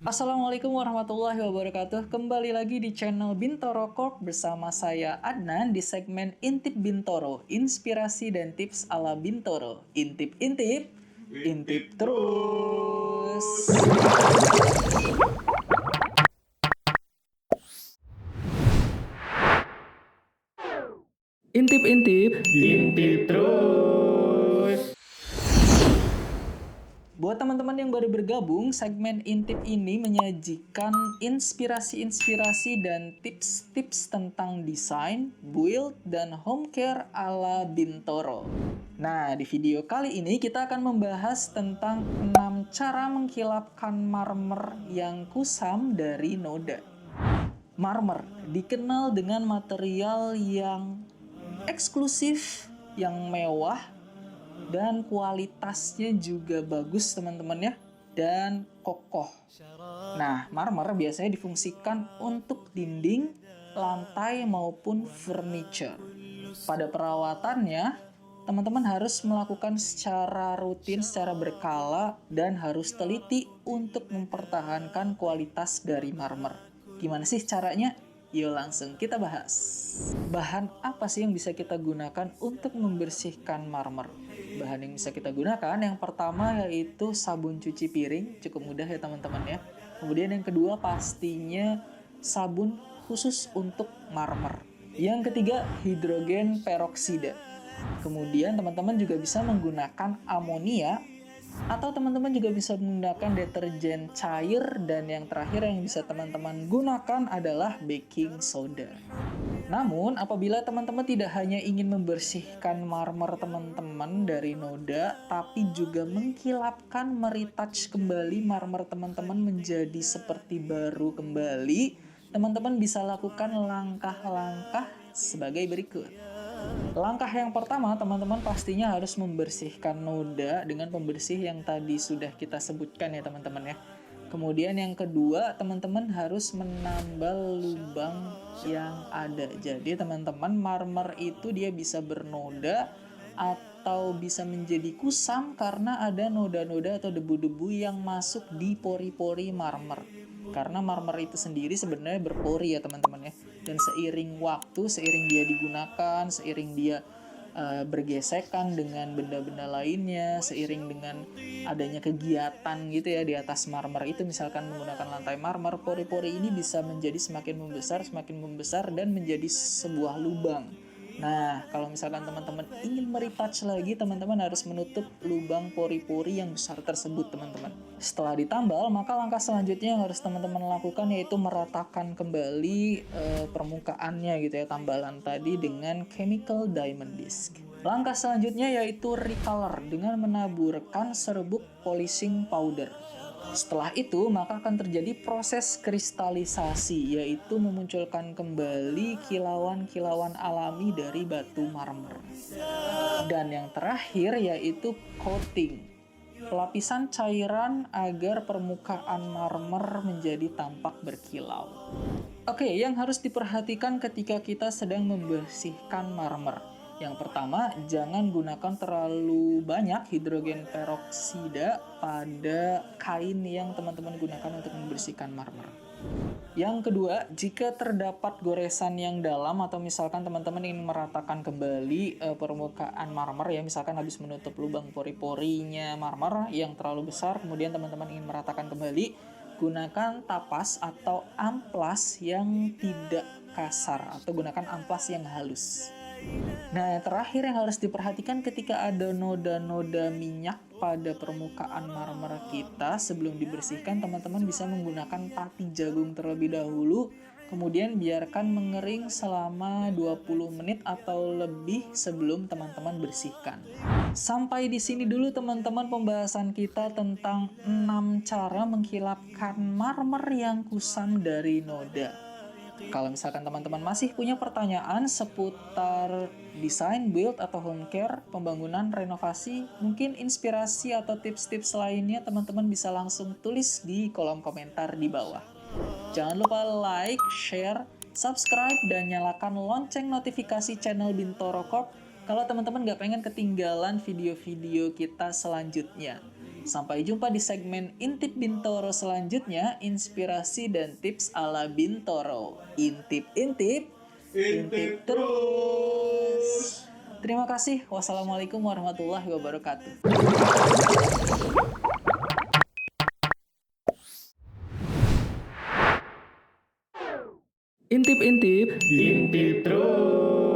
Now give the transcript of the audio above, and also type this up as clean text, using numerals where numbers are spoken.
Assalamualaikum warahmatullahi wabarakatuh. Kembali lagi di channel Bintoro Corp bersama saya Adnan di segmen Intip Bintoro, inspirasi dan tips ala Bintoro. Intip-intip, intip terus. Intip-intip, intip terus. Buat teman-teman yang baru bergabung, segmen Intip ini menyajikan inspirasi-inspirasi dan tips-tips tentang desain, build, dan home care ala Bintoro. Nah, di video kali ini kita akan membahas tentang 6 cara mengkilapkan marmer yang kusam dari Noda. Marmer dikenal dengan material yang eksklusif, yang mewah, dan kualitasnya juga bagus teman-teman ya, dan kokoh. Nah, marmer biasanya difungsikan untuk dinding, lantai maupun furniture. Pada perawatannya, teman-teman harus melakukan secara rutin, secara berkala, dan harus teliti untuk mempertahankan kualitas dari marmer. Gimana sih caranya? Yuk langsung kita bahas. Bahan apa sih yang bisa kita gunakan untuk membersihkan marmer? Bahan yang bisa kita gunakan yang pertama yaitu sabun cuci piring, cukup mudah ya teman-teman ya. Kemudian yang kedua pastinya sabun khusus untuk marmer. Yang ketiga hidrogen peroksida. Kemudian teman-teman juga bisa menggunakan amonia atau teman-teman juga bisa menggunakan deterjen cair, dan yang terakhir yang bisa teman-teman gunakan adalah baking soda. Namun, apabila teman-teman tidak hanya ingin membersihkan marmer teman-teman dari noda, tapi juga mengkilapkan, meretouch kembali marmer teman-teman menjadi seperti baru kembali, teman-teman bisa lakukan langkah-langkah sebagai berikut. Langkah yang pertama, teman-teman pastinya harus membersihkan noda dengan pembersih yang tadi sudah kita sebutkan ya teman-teman ya. Kemudian yang kedua, teman-teman harus menambal lubang yang ada. Jadi teman-teman, marmer itu dia bisa bernoda atau bisa menjadi kusam karena ada noda-noda atau debu-debu yang masuk di pori-pori marmer. Karena marmer itu sendiri sebenarnya berpori ya teman-teman ya. Dan seiring waktu, seiring dia digunakan, seiring dia bergesekan dengan benda-benda lainnya, seiring dengan adanya kegiatan gitu ya di atas marmer itu, misalkan menggunakan lantai marmer, pori-pori ini bisa menjadi semakin membesar dan menjadi sebuah lubang. Nah, kalau misalkan teman-teman ingin meretouch lagi, teman-teman harus menutup lubang pori-pori yang besar tersebut, teman-teman. Setelah ditambal, maka langkah selanjutnya yang harus teman-teman lakukan yaitu meratakan kembali permukaannya gitu ya, tambalan tadi dengan chemical diamond disc. Langkah selanjutnya yaitu recolor dengan menaburkan serbuk polishing powder. Setelah itu, maka akan terjadi proses kristalisasi, yaitu memunculkan kembali kilauan-kilauan alami dari batu marmer. Dan yang terakhir yaitu coating, lapisan cairan agar permukaan marmer menjadi tampak berkilau. Oke, yang harus diperhatikan ketika kita sedang membersihkan marmer. Yang pertama, jangan gunakan terlalu banyak hidrogen peroksida pada kain yang teman-teman gunakan untuk membersihkan marmer. Yang kedua, jika terdapat goresan yang dalam atau misalkan teman-teman ingin meratakan kembali permukaan marmer ya, misalkan habis menutup lubang pori-porinya marmer yang terlalu besar, kemudian teman-teman ingin meratakan kembali, gunakan tapas atau amplas yang tidak kasar atau gunakan amplas yang halus. Nah, yang terakhir yang harus diperhatikan ketika ada noda-noda minyak pada permukaan marmer kita, sebelum dibersihkan teman-teman bisa menggunakan pati jagung terlebih dahulu, kemudian biarkan mengering selama 20 menit atau lebih sebelum teman-teman bersihkan. Sampai di sini dulu teman-teman pembahasan kita tentang 6 cara mengkilapkan marmer yang kusam dari noda. Kalau misalkan teman-teman masih punya pertanyaan seputar desain, build, atau home care, pembangunan, renovasi, mungkin inspirasi atau tips-tips lainnya, teman-teman bisa langsung tulis di kolom komentar di bawah. Jangan lupa like, share, subscribe, dan nyalakan lonceng notifikasi channel Bintoro Corp kalau teman-teman nggak pengen ketinggalan video-video kita selanjutnya. Sampai jumpa di segmen Intip Bintoro selanjutnya, inspirasi dan tips ala Bintoro. Intip terus. Terima kasih. Wassalamualaikum warahmatullahi wabarakatuh. Intip terus.